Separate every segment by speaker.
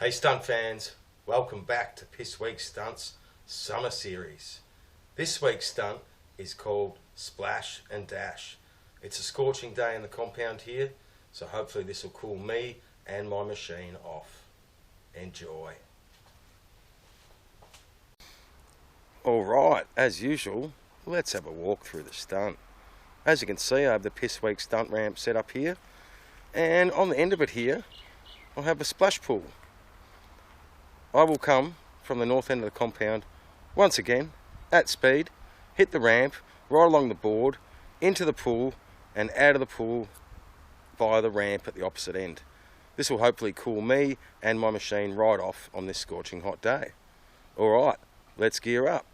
Speaker 1: Hey stunt fans, welcome back to this week's Stunts Summer Series. This week's stunt is called Splash and Dash. It's a scorching day in the compound here, so hopefully this will cool me and my machine off. Enjoy. Alright, as usual, let's have a walk through the stunt. As you can see, I have the Piss Week stunt ramp set up here, and on the end of it here, I'll have a splash pool. I will come from the north end of the compound, once again, at speed, hit the ramp, right along the board, into the pool, and out of the pool via the ramp at the opposite end. This will hopefully cool me and my machine right off on this scorching hot day. Alright, let's gear up.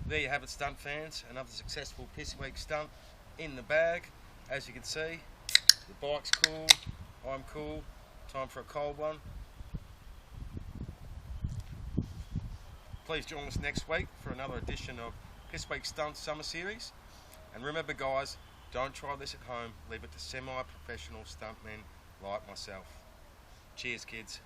Speaker 1: There you have it, stunt fans, another successful Piss Week stunt in the bag. As you can see, the bike's cool, I'm cool, time for a cold one. Please join us next week for another edition of Piss Week Stunt Summer Series. And remember guys, don't try this at home, leave it to semi-professional stuntmen like myself. Cheers kids.